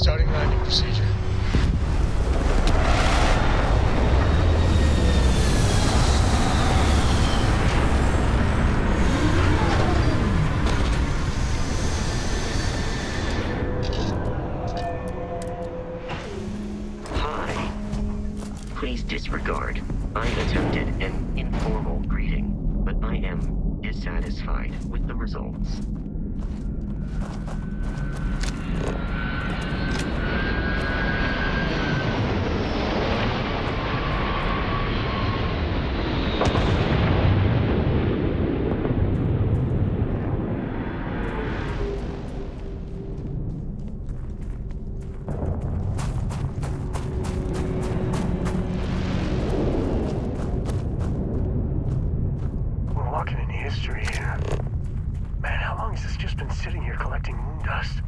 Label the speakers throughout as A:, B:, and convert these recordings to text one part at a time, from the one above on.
A: Starting landing procedure.
B: Hi. Please disregard. I attempted an informal greeting, but I am dissatisfied with the results.
C: We're walking into history here. Man, how long has this just been sitting here collecting moon dust?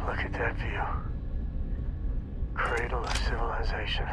C: Look at that view. Cradle of civilization.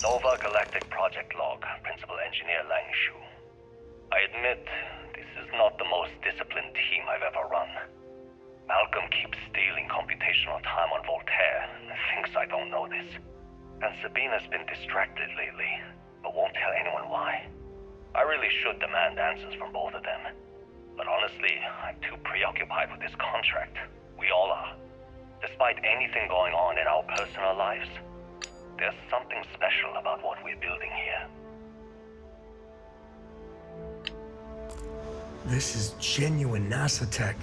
D: Nova Galactic Project Log, Principal Engineer Lang Shu. I admit, this is not the most disciplined team I've ever run. Malcolm keeps stealing computational time on Voltaire and thinks I don't know this. And Sabina's been distracted lately, but won't tell anyone why. I really should demand answers from both of them. But honestly, I'm too preoccupied with this contract. We all are. Despite anything going on in our personal lives, there's something special about what we're building here.
C: This is genuine NASA tech.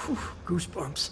C: Whew, goosebumps.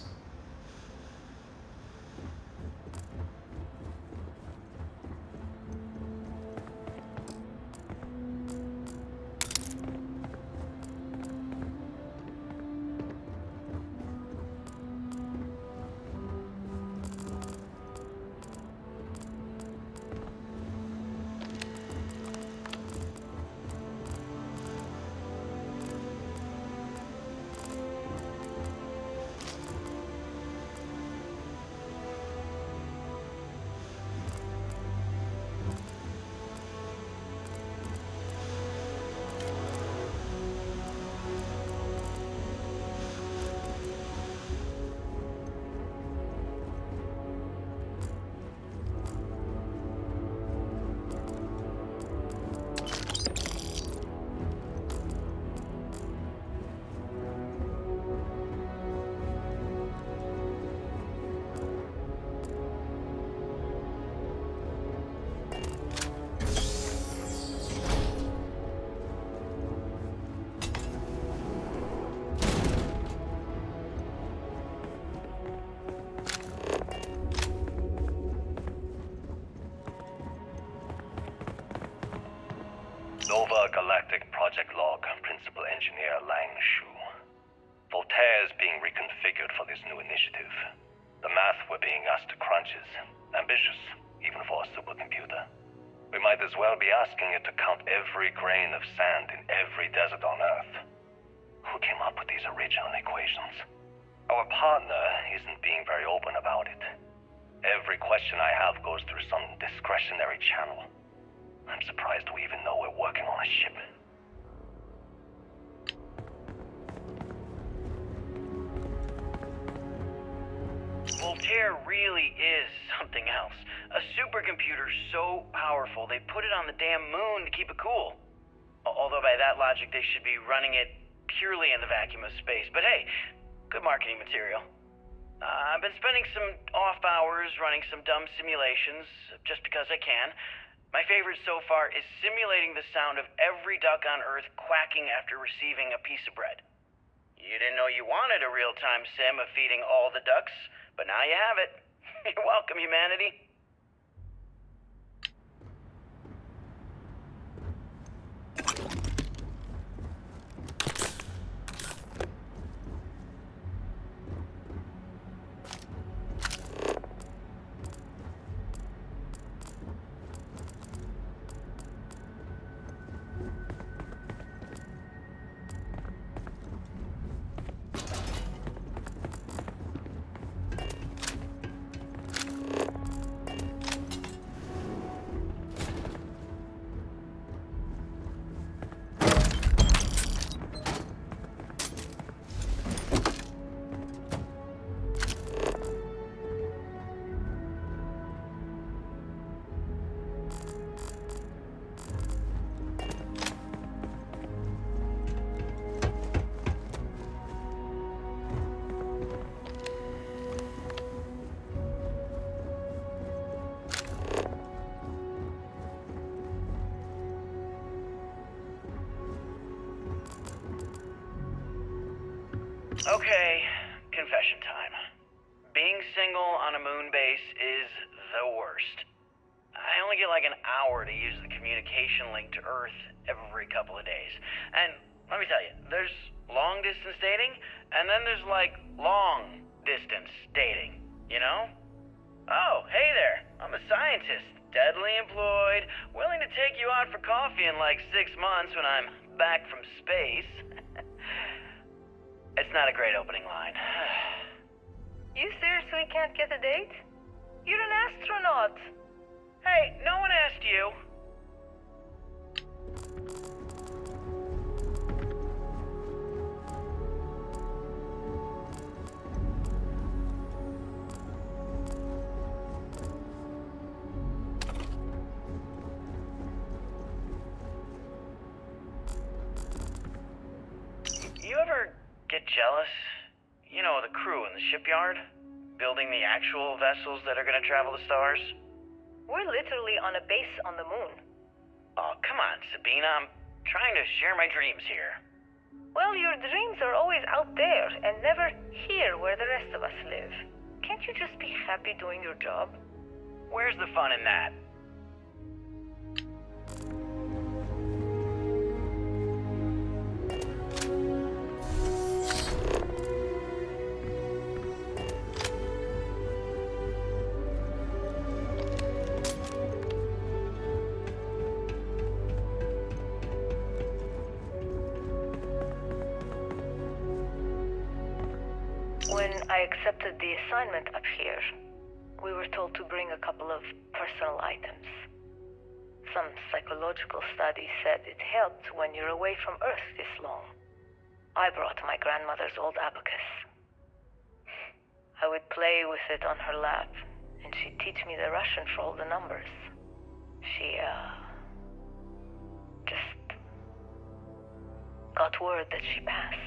D: Nova Galactic Project Log, Principal Engineer Lang Shu. Voltaire is being reconfigured for this new initiative. The math we're being asked to crunch is ambitious, even for a supercomputer. We might as well be asking it to count every grain of sand in every desert on Earth. Who came up with these original equations? Our partner isn't being very open about it. Every question I have goes through some discretionary channel. I'm surprised we even know we're working on a ship.
A: Voltaire really is something else. A supercomputer so powerful they put it on the damn moon to keep it cool. Although by that logic they should be running it purely in the vacuum of space. But hey, good marketing material. I've been spending some off hours running some dumb simulations, just because I can. My favorite so far is simulating the sound of every duck on Earth quacking after receiving a piece of bread. You didn't know you wanted a real-time sim of feeding all the ducks, but now you have it. You're welcome, humanity. Okay, confession time. Being single on a moon base is the worst. I only get like an hour to use the communication link to Earth every couple of days. And let me tell you, there's long distance dating, and then there's like long distance dating, you know? Oh, hey there, I'm a scientist, deadly employed, willing to take you out for coffee in like 6 months when I'm back from space. It's not a great opening line.
E: You seriously can't get a date? You're an astronaut.
A: Hey, no one asked you. You ever get jealous? You know, the crew in the shipyard? Building the actual vessels that are gonna travel the stars?
E: We're literally on a base on the moon.
A: Oh, come on, Sabina. I'm trying to share my dreams here.
E: Well, your dreams are always out there and never here where the rest of us live. Can't you just be happy doing your job?
A: Where's the fun in that?
E: When I accepted the assignment up here, we were told to bring a couple of personal items. Some psychological studies said it helped when you're away from Earth this long. I brought my grandmother's old abacus. I would play with it on her lap, and she'd teach me the Russian for all the numbers. She, just got word that she passed.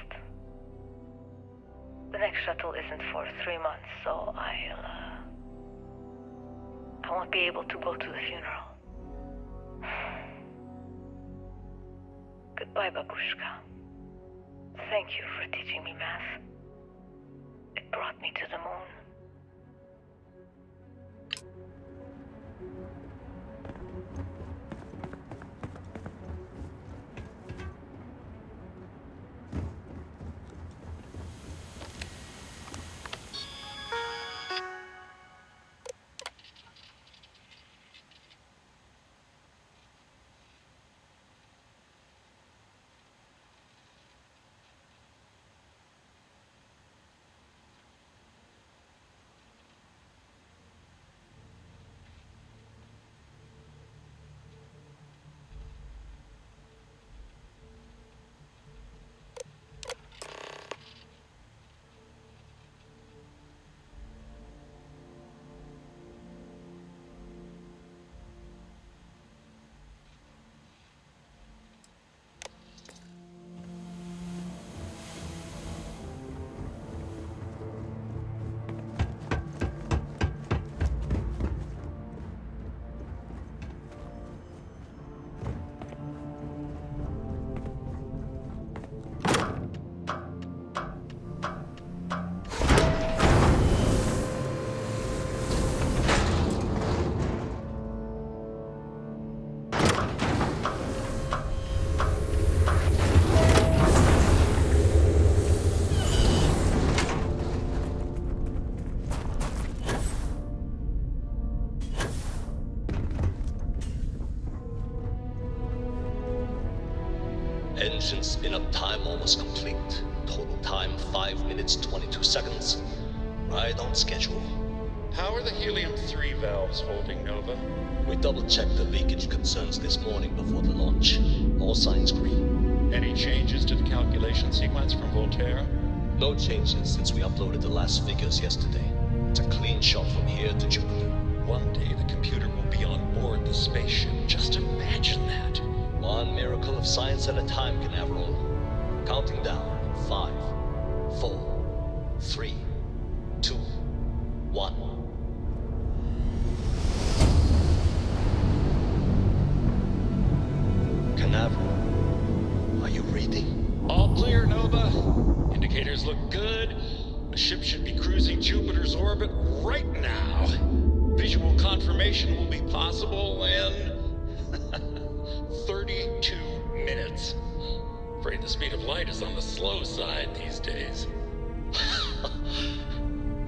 E: The next shuttle isn't for 3 months, so I won't be able to go to the funeral. Goodbye, Babushka. Thank you for teaching me math. It brought me to the moon.
F: Engine spin-up time almost complete. Total time 5 minutes 22 seconds. Right on schedule.
G: How are the helium-3 valves holding, Nova?
F: We double-checked the leakage concerns this morning before the launch. All signs green.
G: Any changes to the calculation sequence from Voltaire?
F: No changes since we uploaded the last figures yesterday. It's a clean shot from here to Jupiter.
G: One day the computer will be on board the spaceship. Just imagine that.
F: One miracle of science at a time, Canaveral. Counting down. 5, 4, 3, 2, 1. Canaveral, are you reading?
G: All clear, Nova. Indicators look good. The ship should be cruising Jupiter's orbit right now. Visual confirmation will be possible in 32 minutes. Afraid the speed of light is on the slow side these days.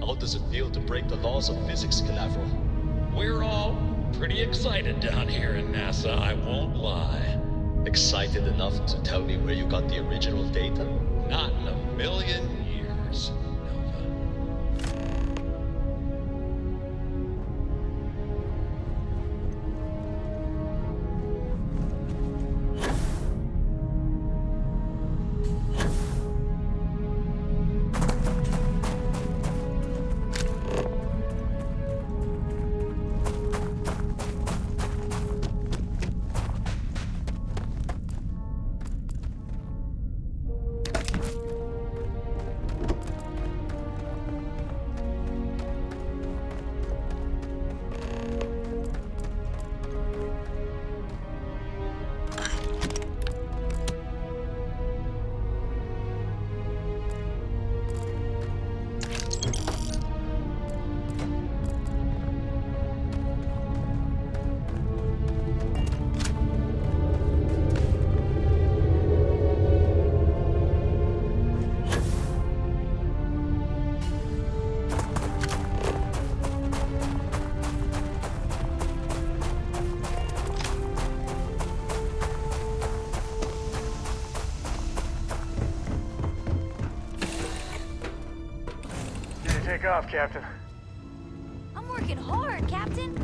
F: How does it feel to break the laws of physics, Canaveral?
G: We're all pretty excited down here in NASA, I won't lie.
F: Excited enough to tell me where you got the original data?
G: Not in a million years, Nova.
C: Take off, Captain.
H: I'm working hard, Captain.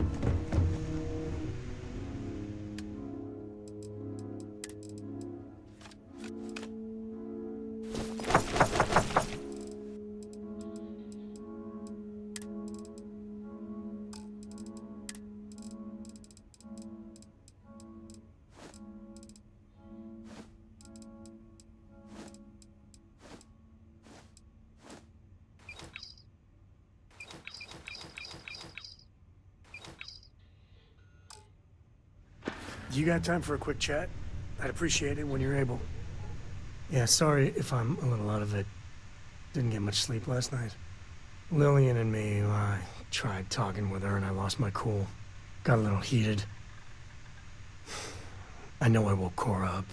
C: You got time for a quick chat? I'd appreciate it when you're able. Yeah, sorry if I'm a little out of it. Didn't get much sleep last night. Lillian and me, I tried talking with her and I lost my cool. Got a little heated. I know I woke Cora up.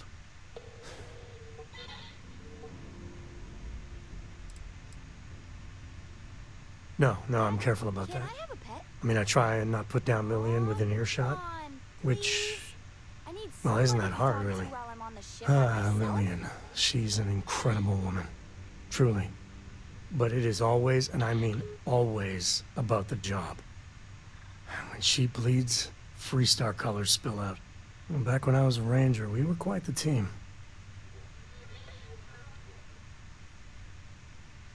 C: No, I'm careful about that.
H: Can I have a pet?
C: I mean, I try and not put down Lillian within earshot,
H: Come on,
C: which...
H: I need
C: Well, isn't
H: someone
C: that
H: to
C: hard,
H: talk to
C: really?
H: while I'm on the ship by myself.
C: Lillian. She's an incredible woman. Truly. But it is always, and I mean always, about the job. When she bleeds, Freestar colors spill out. Well, back when I was a ranger, we were quite the team.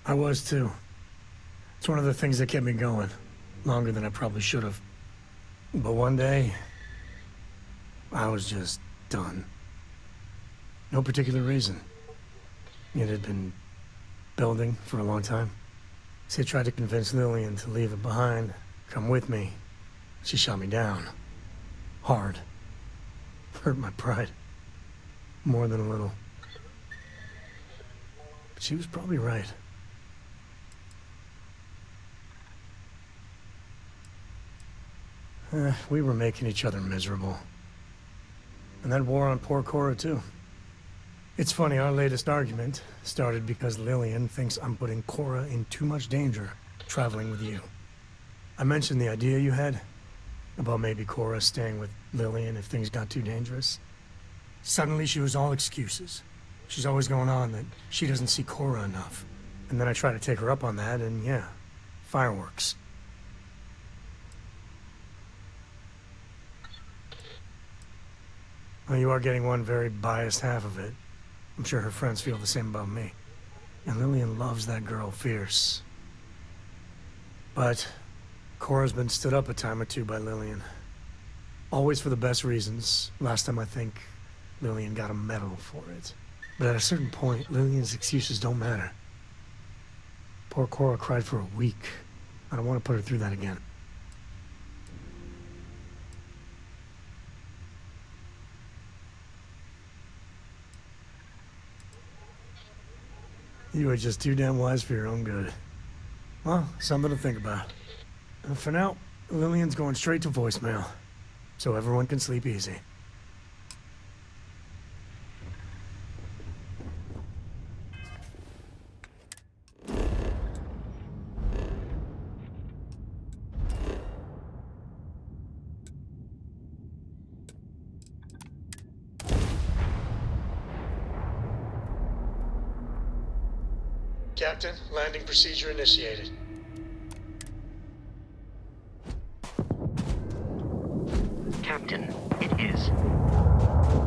C: I was too. It's one of the things that kept me going. Longer than I probably should have. But one day, I was just done. No particular reason. It had been building for a long time. See, I tried to convince Lillian to leave it behind, come with me. She shot me down. Hard. Hurt my pride. More than a little. But she was probably right. We were making each other miserable. And that wore on poor Cora, too. It's funny, our latest argument started because Lillian thinks I'm putting Cora in too much danger traveling with you. I mentioned the idea you had about maybe Cora staying with Lillian if things got too dangerous. Suddenly she was all excuses. She's always going on that she doesn't see Cora enough. And then I try to take her up on that, and yeah, fireworks. Well, you are getting one very biased half of it. I'm sure her friends feel the same about me. And Lillian loves that girl fierce. But Cora's been stood up a time or two by Lillian. Always for the best reasons. Last time I think Lillian got a medal for it. But at a certain point, Lillian's excuses don't matter. Poor Cora cried for a week. I don't want to put her through that again. You are just too damn wise for your own good. Well, something to think about. And for now, Lillian's going straight to voicemail, so everyone can sleep easy. Captain, landing procedure initiated.
B: Captain, it is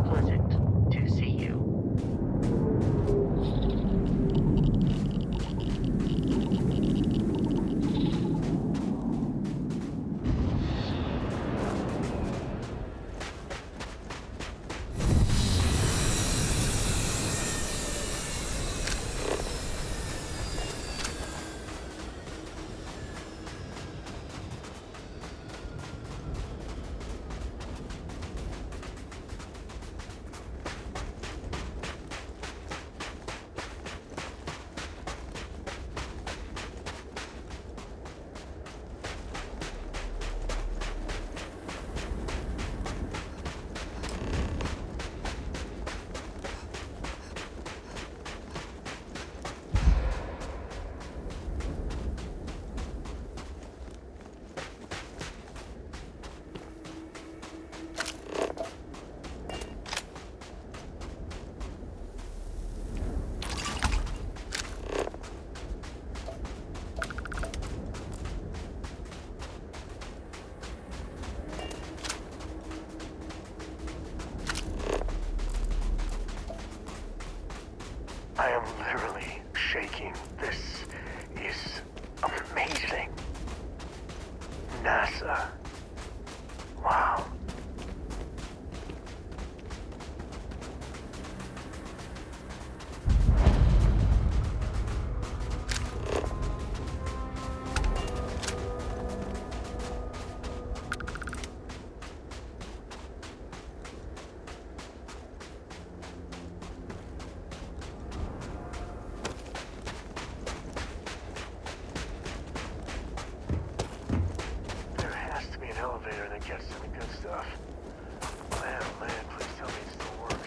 B: pleasant to see you.
C: I am literally shaking. This is amazing. NASA. Wow. Elevator that gets to the good stuff. Man, oh man, please tell me it still works.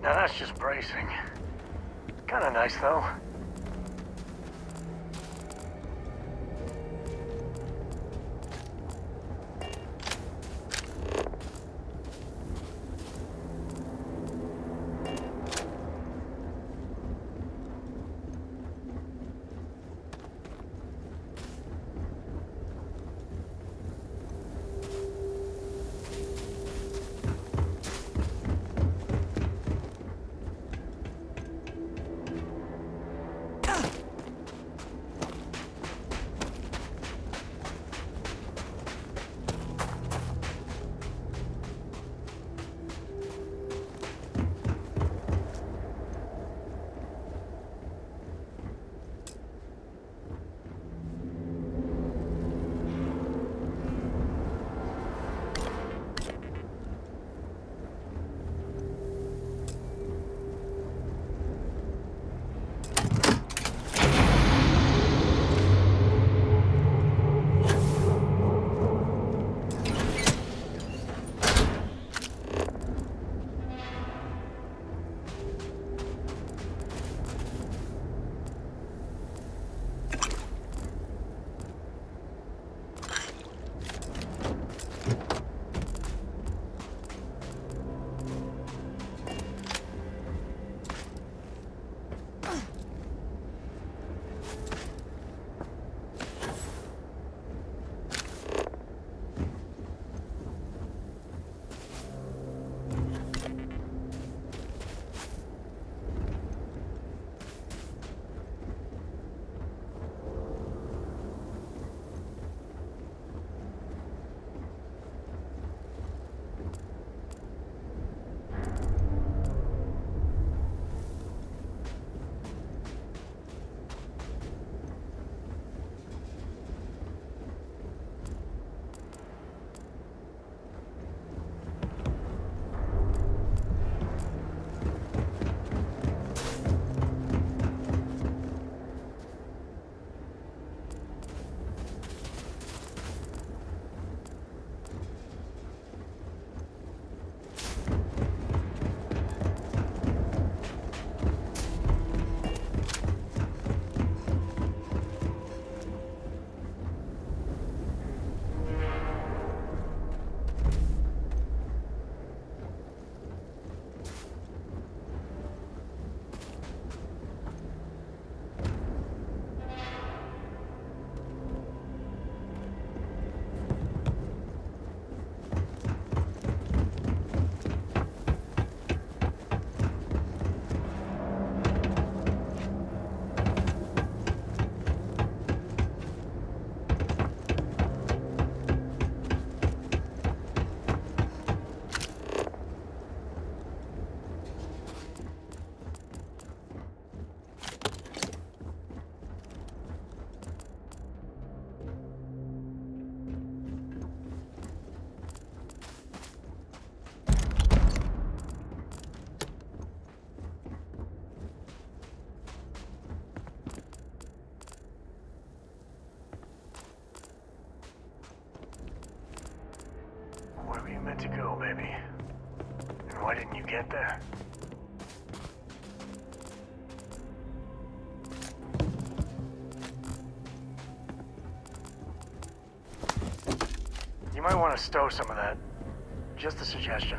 C: Now that's just bracing. Kinda nice, though. get there? You might want to stow some of that. Just a suggestion.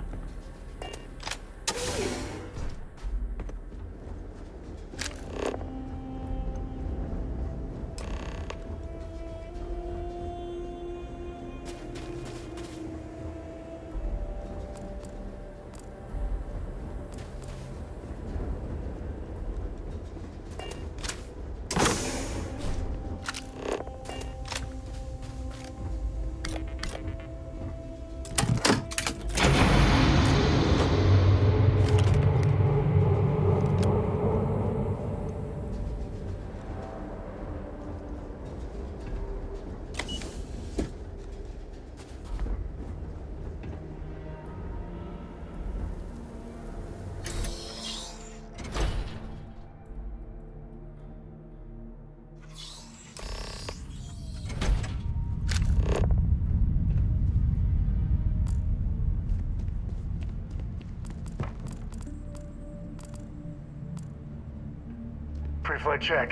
C: Pre-flight check.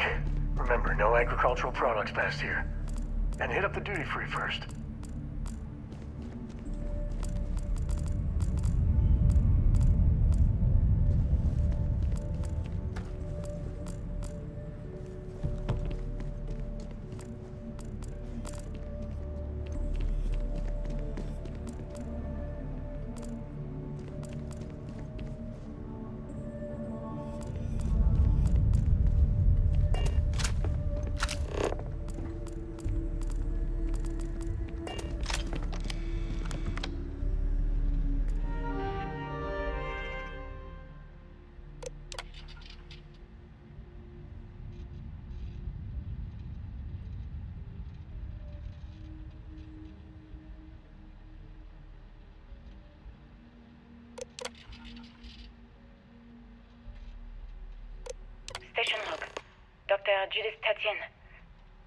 C: Remember, no agricultural products past here. And hit up the duty-free first.
E: Station log. Dr. Judith Tatien.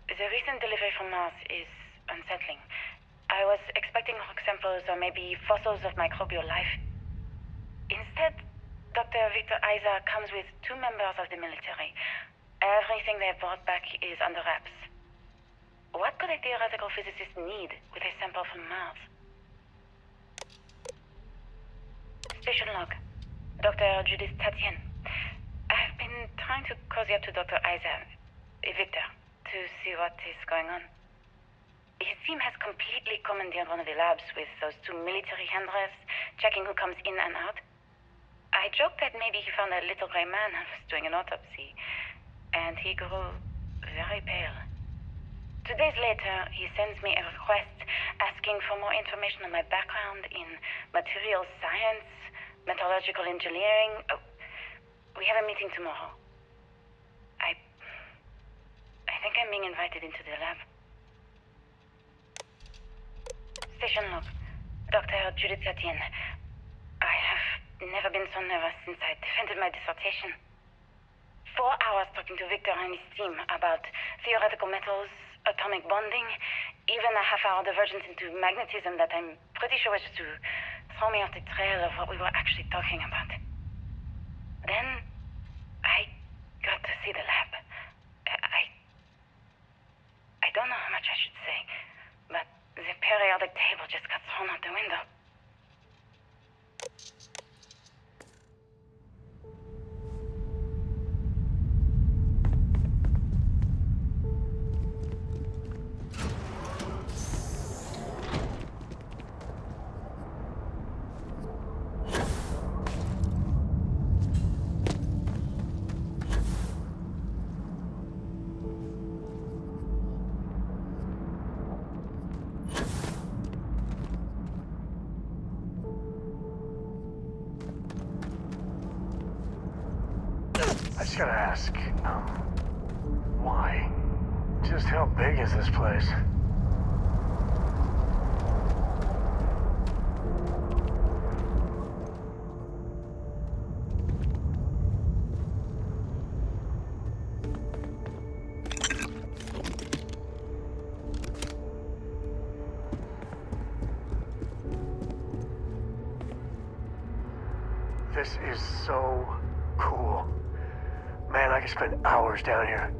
E: The recent delivery from Mars is unsettling. I was expecting rock samples or maybe fossils of microbial life. Instead, Dr. Victor Isa comes with 2 members of the military. Everything they've brought back is under wraps. What could a theoretical physicist need with a sample from Mars? Station log. Dr. Judith Tatien. I've been trying to cozy up to Dr. Isa, Victor, to see what is going on. His team has completely commandeered one of the labs with those 2 military handlers, checking who comes in and out. I joked that maybe he found a little gray man and was doing an autopsy, and he grew very pale. 2 days later, he sends me a request asking for more information on my background in material science, metallurgical engineering. Oh, we have a meeting tomorrow. I think I'm being invited into the lab. Station log. Dr. Judith Tatien. I have never been so nervous since I defended my dissertation. 4 hours talking to Victor and his team about theoretical metals, atomic bonding, even a half-hour divergence into magnetism that I'm pretty sure was just to throw me off the trail of what we were actually talking about. Then, I got to see the lab. I don't know how much I should say, but the periodic table just got thrown out the window.
C: I just gotta ask, why? Just how big is this place? This is so cool. Man, I could spend hours down here.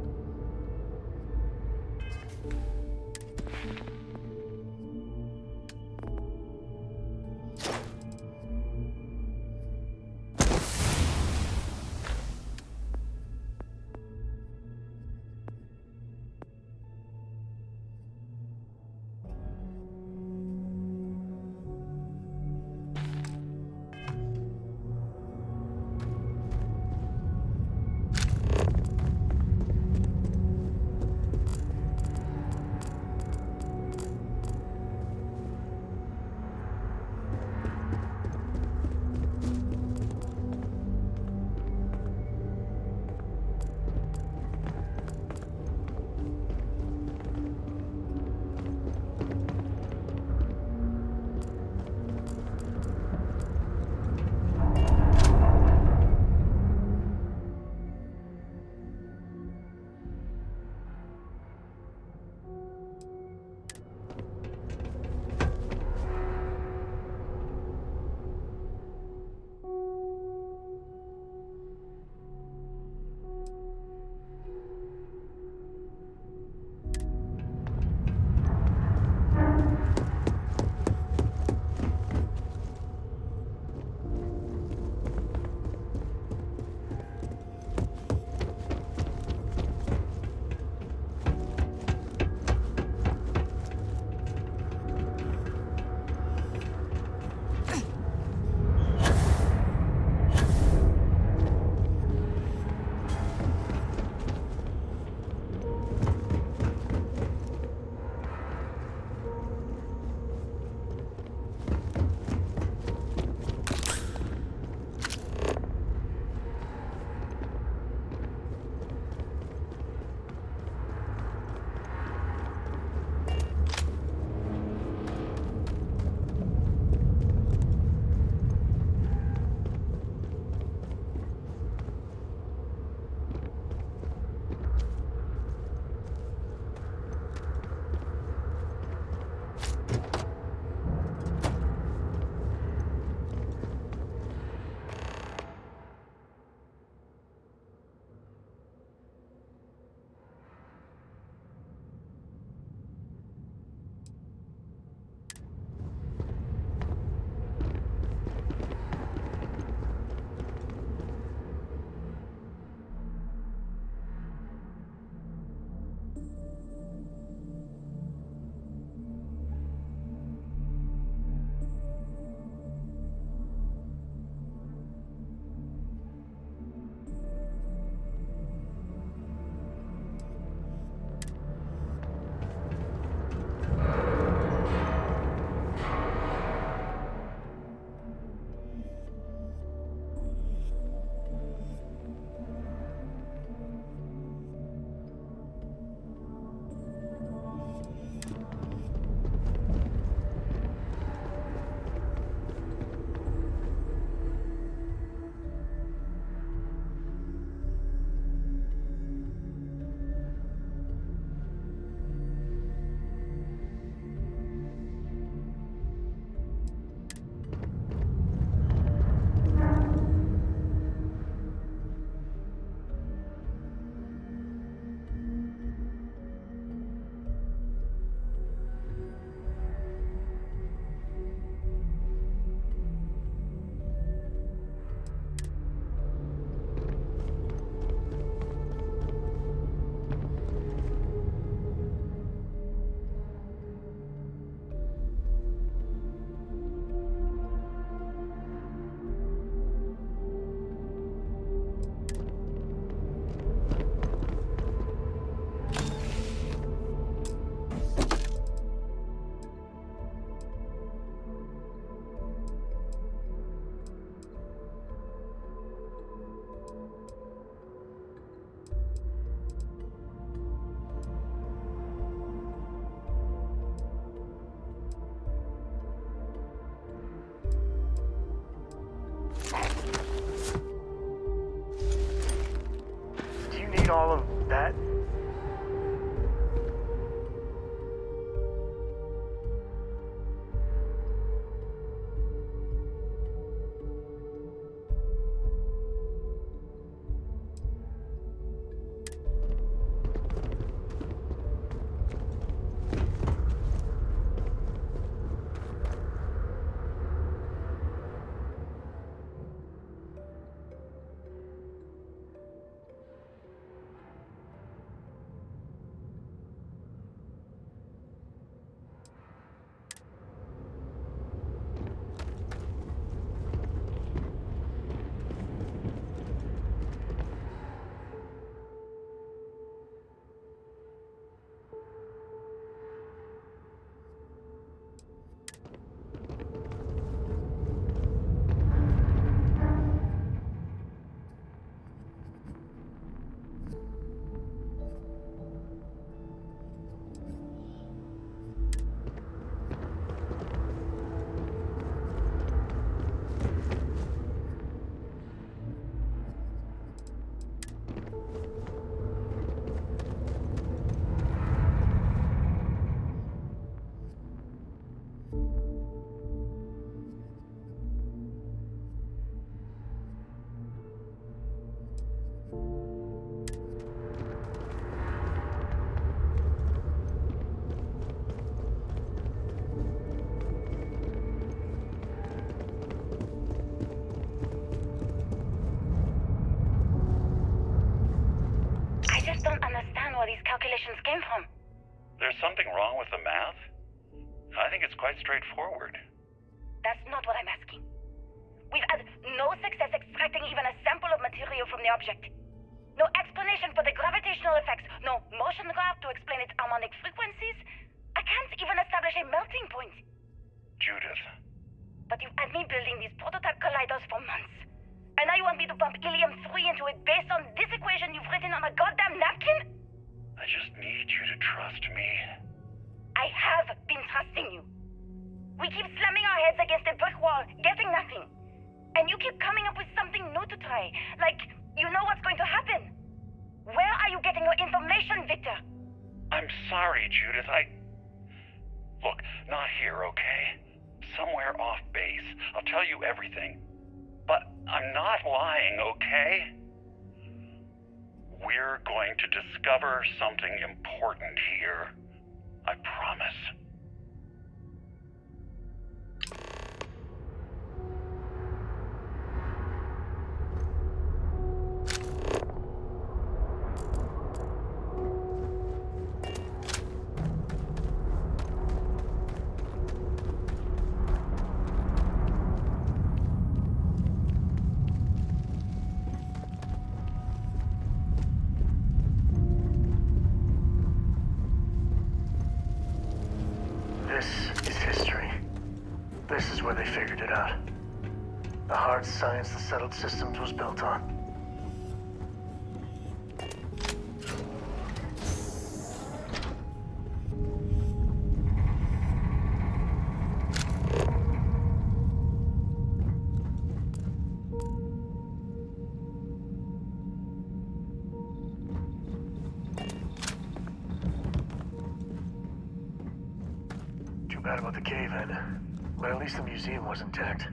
E: calculations came from.
D: There's something wrong with the math? I think it's quite straightforward.
E: That's not what I'm asking. We've had no success extracting even a sample of material from the object. No explanation for the gravitational effects, no motion graph to explain its harmonic frequencies. I can't even establish a melting point.
D: Judith.
E: But you've had me building these prototype colliders for months. And now you want me to pump helium-3 into it based on this equation you've written on a goddamn napkin?
D: I just need you to trust me.
E: I have been trusting you. We keep slamming our heads against a brick wall, getting nothing. And you keep coming up with something new to try. Like, you know what's going to happen. Where are you getting your information, Victor?
D: I'm sorry, Judith. Look, not here, okay? Somewhere off base. I'll tell you everything. But I'm not lying, okay? We're going to discover something important here. I promise.
C: This is history. This is where they figured it out. The hard science the settled systems was built on. Too bad about the cave-in, but at least the museum was intact.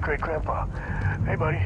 C: great-grandpa. Hey, buddy.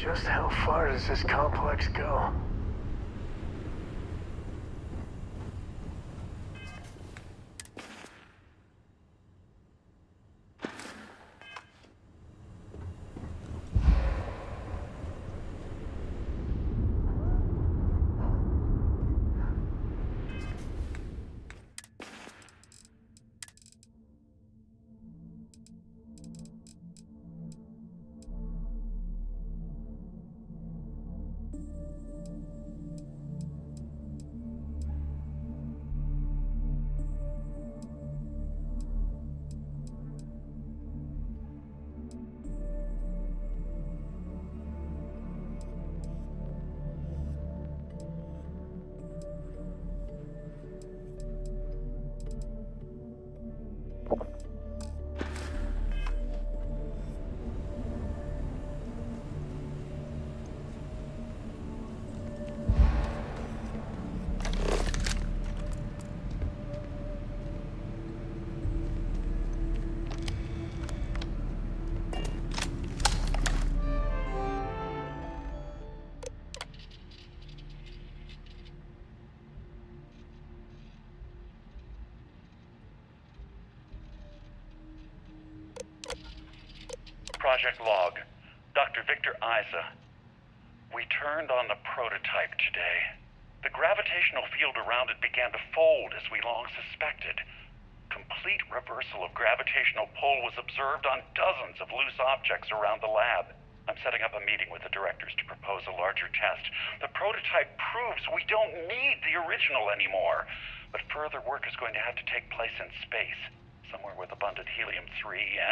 C: Just how far does this complex go?
I: Project Log, Dr. Victor Isa. We turned on the prototype today. The gravitational field around it began to fold as we long suspected. Complete reversal of gravitational pull was observed on dozens of loose objects around the lab. I'm setting up a meeting with the directors to propose a larger test. The prototype proves we don't need the original anymore. But further work is going to have to take place in space, somewhere with abundant helium-3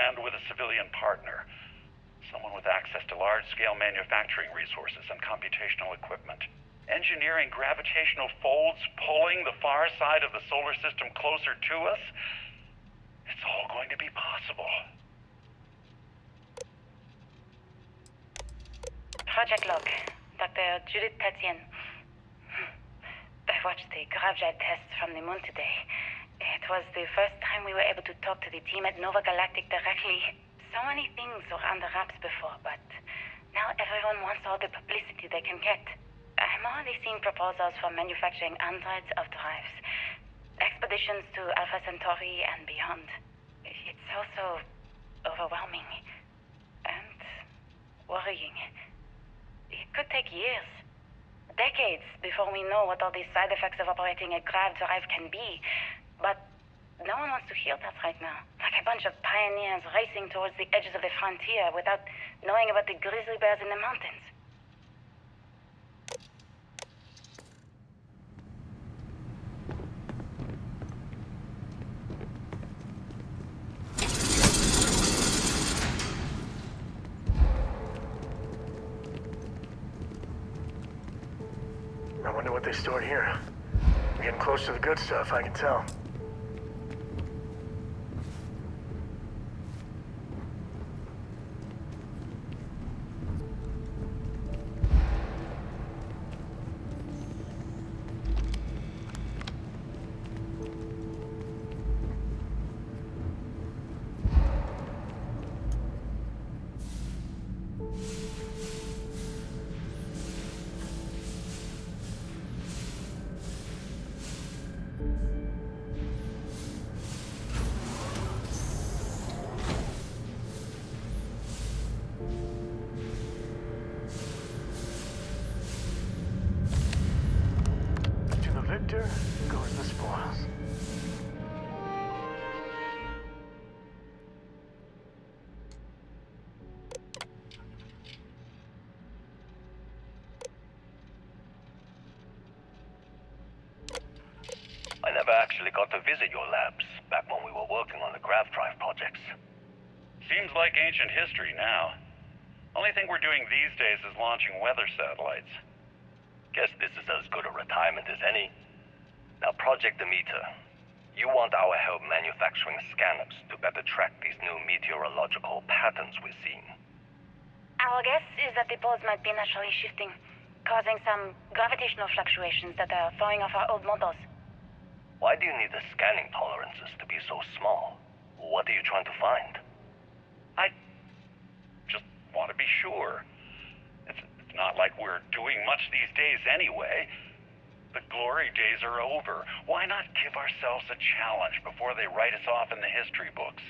I: and with a civilian partner. Someone with access to large-scale manufacturing resources and computational equipment. Engineering gravitational folds pulling the far side of the solar system closer to us? It's all going to be possible.
J: Project Log, Dr. Judith Tatian. I watched the gravjet tests from the moon today. It was the first time we were able to talk to the team at Nova Galactic directly. So many things were under wraps before, but now everyone wants all the publicity they can get. I'm already seeing proposals for manufacturing androids of drives, expeditions to Alpha Centauri and beyond. It's also overwhelming and worrying. It could take years. decades before we know what all these side effects of operating a grav drive can be. But no one wants to hear that right now. Like a bunch of pioneers racing towards the edges of the frontier without knowing about the grizzly bears in the mountains.
C: I wonder what they stored here. We're getting close to the good stuff, I can tell. To the victor goes the spoils.
D: I never actually got to visit your labs back when we were working on the grav drive projects.
I: Seems like ancient history now. Only thing we're doing these days is launching weather satellites.
D: Guess this is as good a retirement as any. Now, Project Demeter, you want our help manufacturing scanners to better track these new meteorological patterns we're seeing.
J: Our guess is that the poles might be naturally shifting, causing some gravitational fluctuations that are throwing off our old models.
D: Why do you need the scanning tolerances to be so small? What are you trying to find?
I: I just want to be sure. It's not like we're doing much these days anyway. The glory days are over. Why not give ourselves a challenge before they write us off in the history books?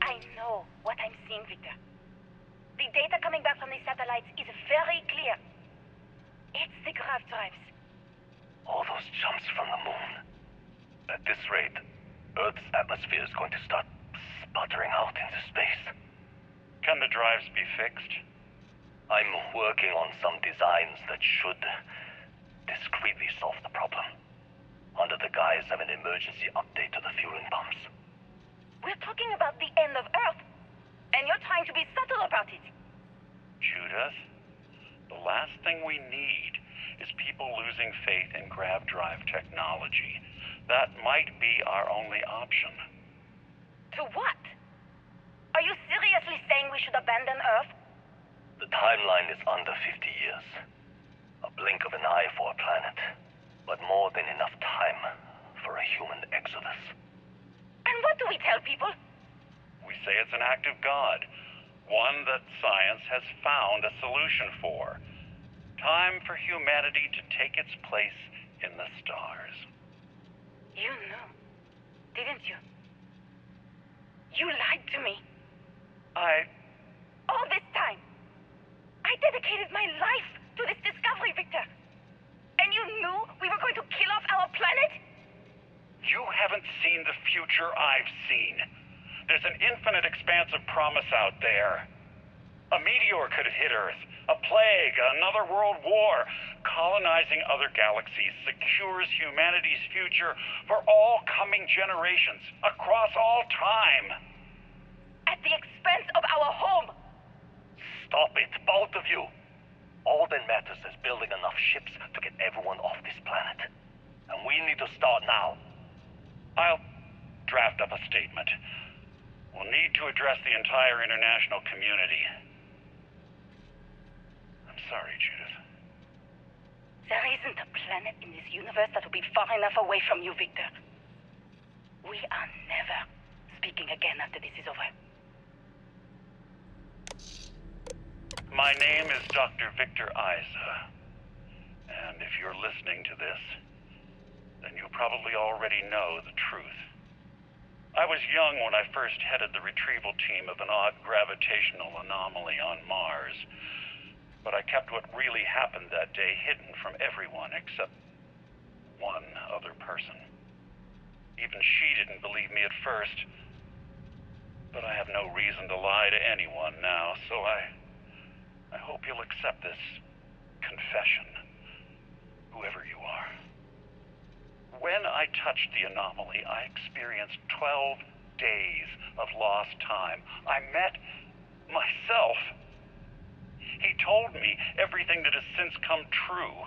J: I know what I'm seeing, Victor. The data coming back from the satellites is very clear. It's the grav drives.
D: All those jumps from the moon. At this rate, Earth's atmosphere is going to start sputtering out into space.
I: Can the drives be fixed?
D: I'm working on some designs that should discreetly solve the problem, under the guise of an emergency update to the fueling pumps.
J: We're talking about the end of Earth, and you're trying to be subtle about it.
I: Judith, the last thing we need is people losing faith in grav drive technology. That might be our only option.
J: To what? Are you seriously saying we should abandon Earth?
D: The timeline is under 50 years. A blink of an eye for a planet, but more than enough time for a human exodus.
J: And what do we tell people?
I: We say it's an act of God, one that science has found a solution for. Time for humanity to take its place in the stars.
J: You knew, didn't you? You lied to me. All this time, I dedicated my life to this discovery, Victor. And you knew we were going to kill off our planet?
I: You haven't seen the future I've seen. There's an infinite expanse of promise out there. A meteor could hit Earth, a plague, another world war. Colonizing other galaxies secures humanity's future for all coming generations, across all time.
J: At the expense of our home.
D: Stop it, both of you. All that matters is building enough ships to get everyone off this planet. And we need to start now.
I: I'll draft up a statement. We'll need to address the entire international community. I'm sorry, Judith.
J: There isn't a planet in this universe that will be far enough away from you, Victor. We are never speaking again after this is over.
I: My name is Dr. Victor Isa. And if you're listening to this, then you probably already know the truth. I was young when I first headed the retrieval team of an odd gravitational anomaly on Mars. But I kept what really happened that day hidden from everyone except one other person. Even she didn't believe me at first. But I have no reason to lie to anyone now, so I hope you'll accept this confession, whoever you are. When I touched the anomaly, I experienced 12 days of lost time. I met myself. He told me everything that has since come true.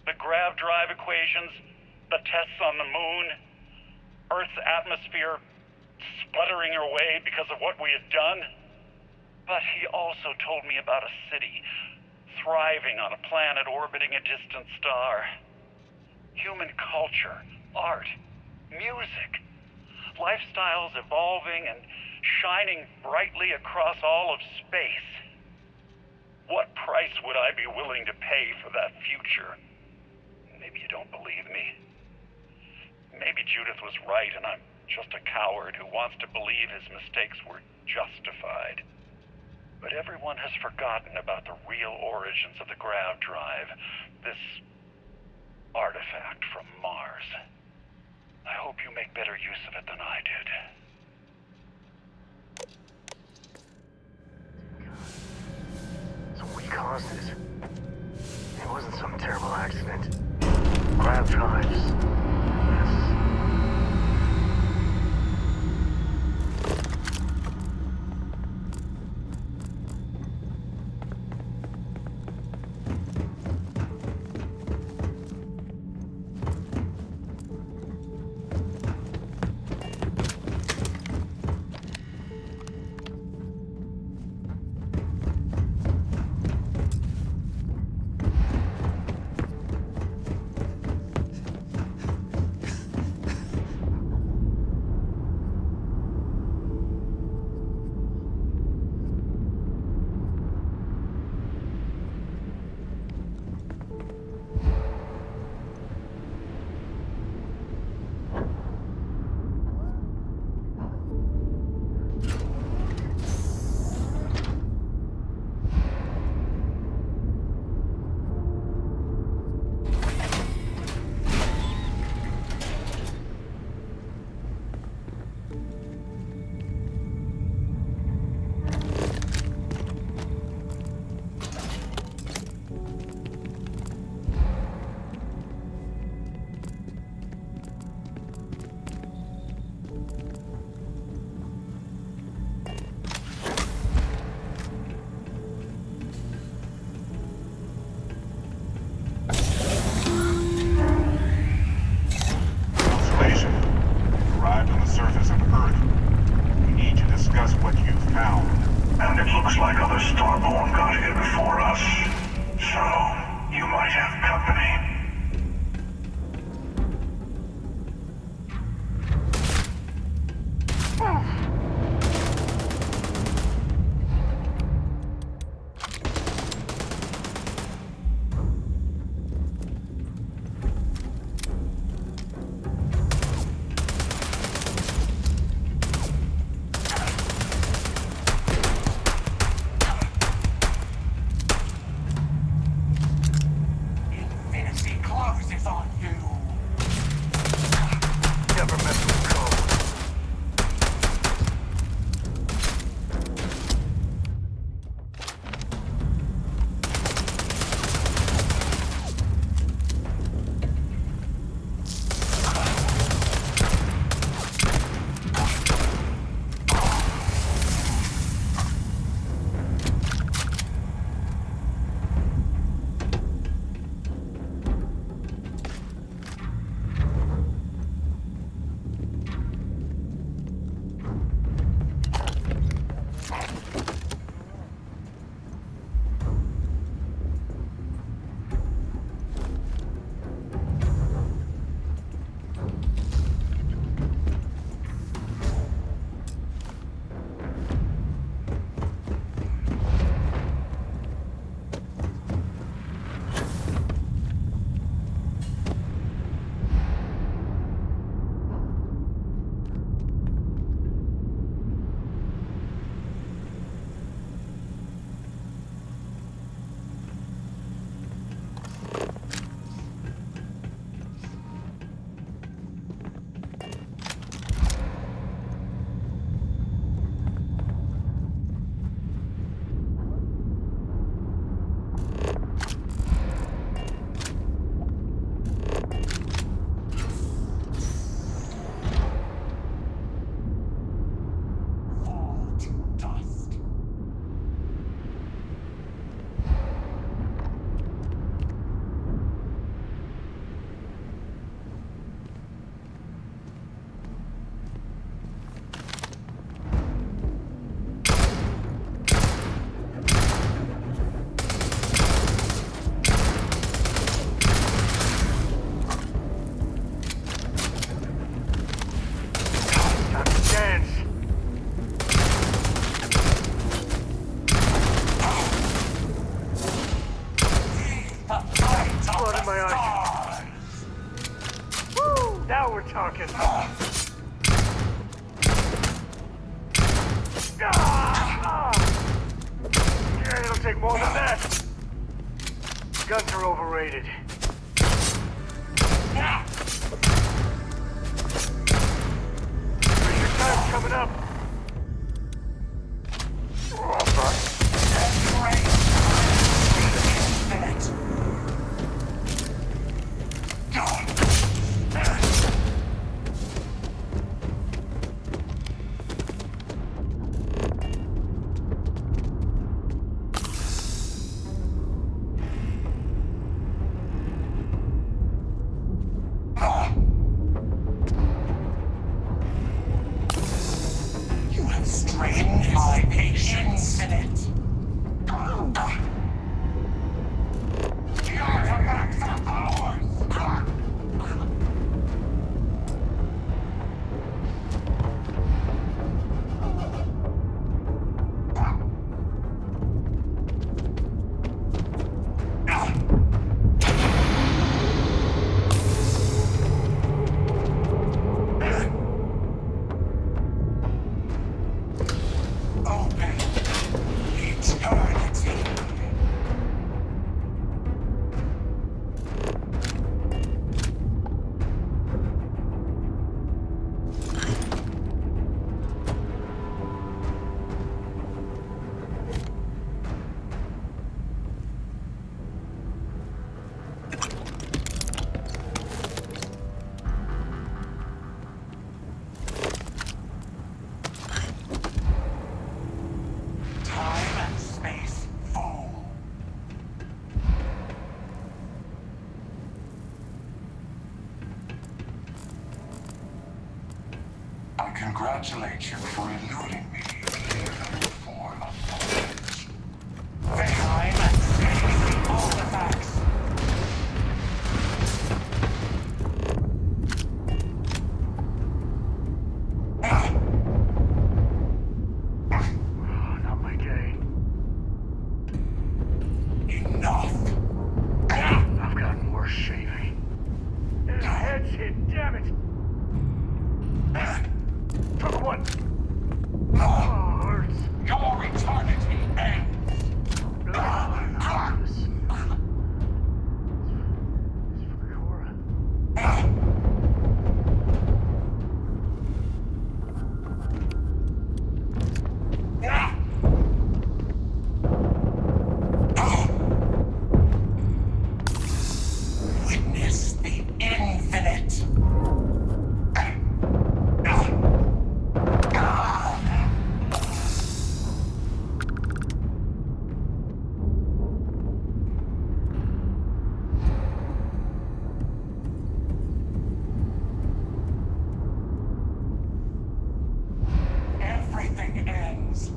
I: The grav drive equations, the tests on the moon, Earth's atmosphere sputtering away because of what we had done. But he also told me about a city thriving on a planet orbiting a distant star. Human culture, art, music, lifestyles evolving and shining brightly across all of space. What price would I be willing to pay for that future? Maybe you don't believe me. Maybe Judith was right and I'm just a coward who wants to believe his mistakes were justified. But everyone has forgotten about the real origins of the grav drive, this artifact from Mars. I hope you make better use of it than I did.
K: So we caused it. It wasn't some terrible accident. Grav drives. Yes. Yeah, it'll take more than that. Guns are overrated. Your time's coming up.
L: I congratulate you for eluding me in the form of knowledge. Time and space, all the facts.
K: Not my day.
L: Enough.
K: I've gotten worse shaving. His head's hit, damn it. Took one. Oh, hurts.
L: Your eternity ends.
K: This for Cora.
L: Witness the infinite. Everything ends.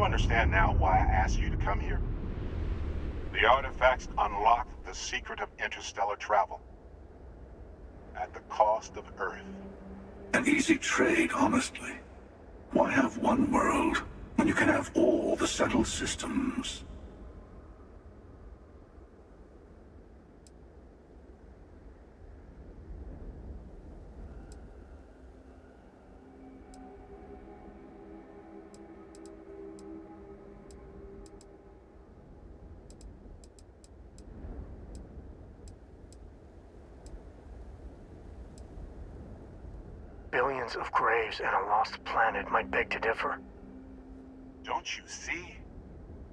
M: you understand now why I asked you to come here? The artifacts unlock the secret of interstellar travel. At the cost of Earth.
N: An easy trade, honestly. Why have one world when you can have all the settled systems?
C: Billions of graves and a lost planet might beg to differ.
M: Don't you see?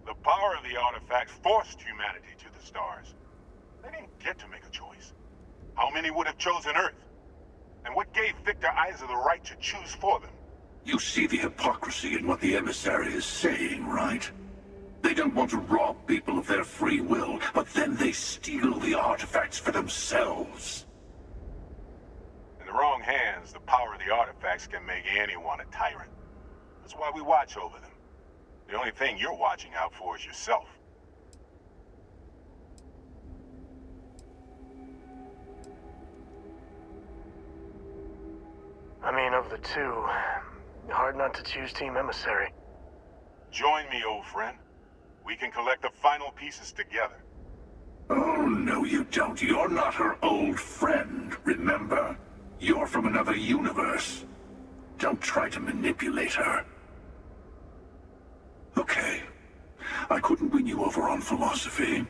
M: The power of the artifacts forced humanity to the stars. They didn't get to make a choice. How many would have chosen Earth? And what gave Victor Isa the right to choose for them?
N: You see the hypocrisy in what the emissary is saying, right? They don't want to rob people of their free will, but then they steal the artifacts for themselves.
M: In the wrong hands, the power of the artifacts can make anyone a tyrant. That's why we watch over them. The only thing you're watching out for is yourself.
C: I mean, of the two, hard not to choose Team Emissary.
M: Join me, old friend. We can collect the final pieces together.
N: Oh, no you don't. You're not her old friend, remember? You're from another universe. Don't try to manipulate her. Okay. I couldn't win you over on philosophy.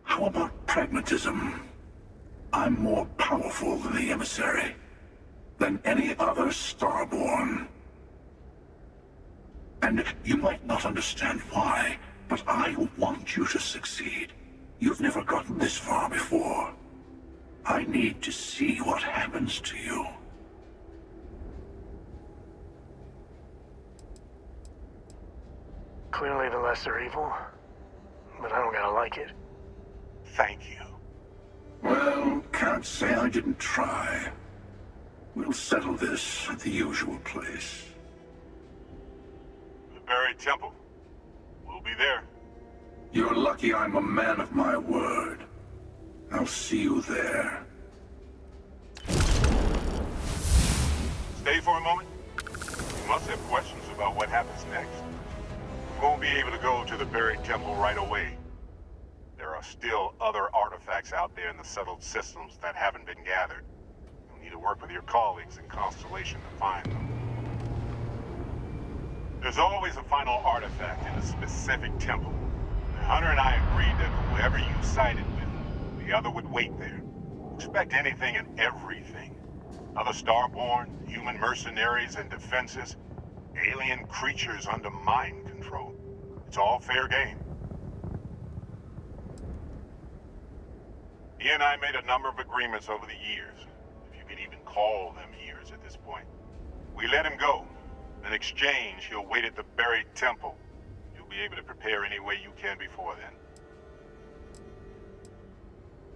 N: How about pragmatism? I'm more powerful than the emissary. Than any other Starborn. And you might not understand why, but I want you to succeed. You've never gotten this far before. I need to see what happens to you.
C: Clearly the lesser evil, but I don't gotta like it.
M: Thank you.
N: Well, can't say I didn't try. We'll settle this at the usual place.
M: The buried temple. We'll be there.
N: You're lucky I'm a man of my word. I'll see you there.
M: Stay for a moment. You must have questions about what happens next. We won't be able to go to the buried temple right away. There are still other artifacts out there in the settled systems that haven't been gathered. You'll need to work with your colleagues in Constellation to find them. There's always a final artifact in a specific temple. Hunter and I agreed that whoever you sided with, the other would wait there. Expect anything and everything. Other Starborn, human mercenaries and defenses, alien creatures under mind control. It's all fair game. He and I made a number of agreements over the years, if you can even call them years at this point. We let him go. In exchange, he'll wait at the buried temple. You'll be able to prepare any way you can before then.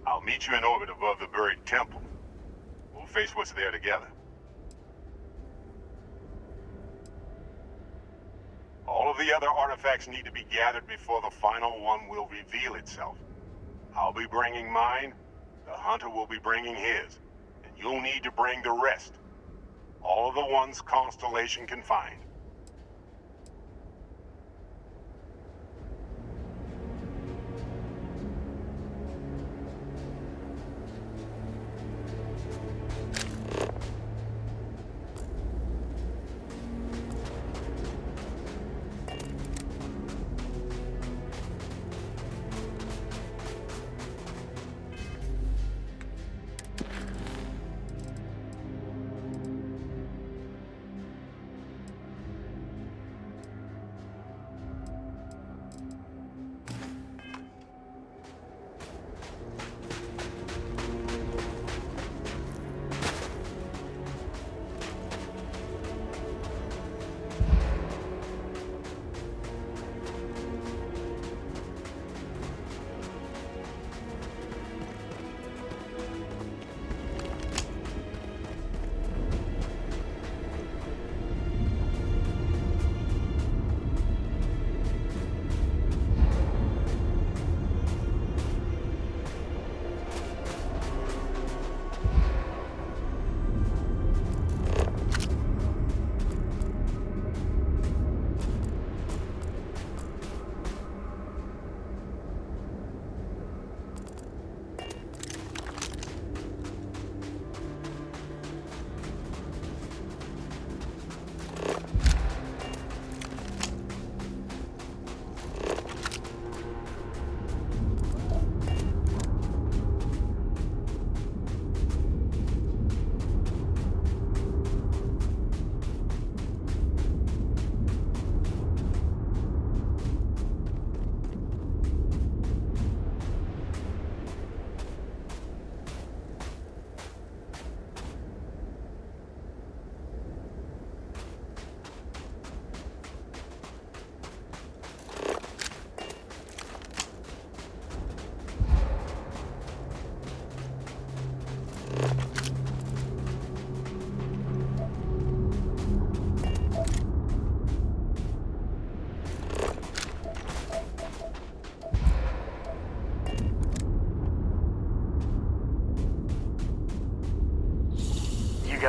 M: I'll meet you in orbit above the buried temple. We'll face what's there together. All of the other artifacts need to be gathered before the final one will reveal itself. I'll be bringing mine, the Hunter will be bringing his, and you'll need to bring the rest. All of the ones Constellation can find.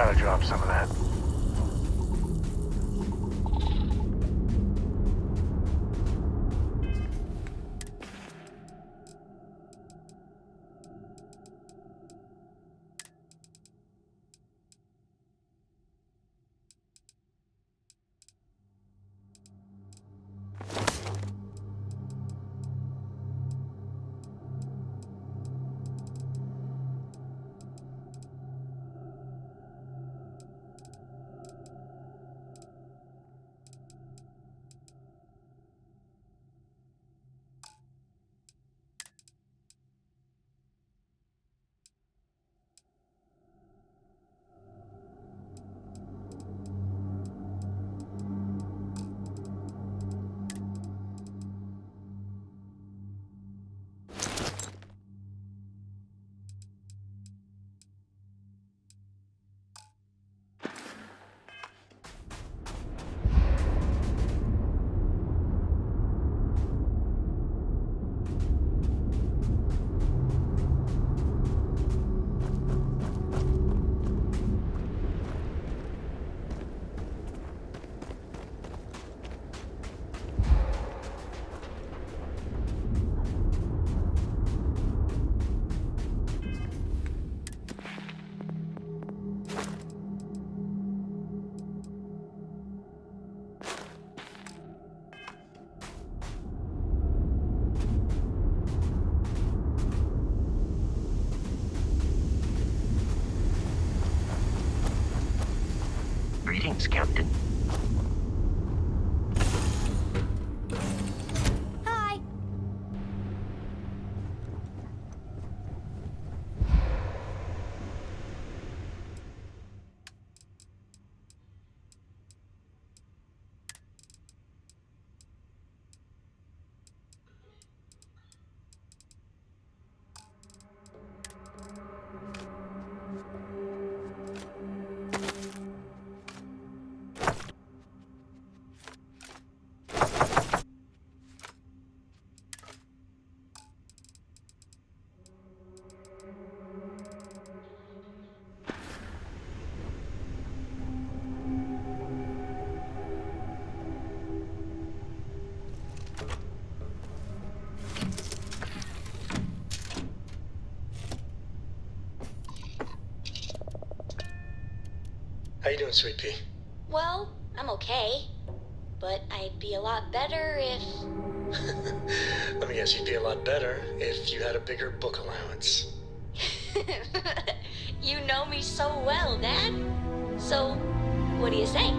K: Gotta drop some of that.
B: Greetings, Captain.
H: Hi.
O: How you doing, Sweet Pea?
H: Well, I'm okay. But I'd be a lot better if...
O: Let me guess, you'd be a lot better if you had a bigger book allowance.
H: You know me so well, Dad. So, what do you say?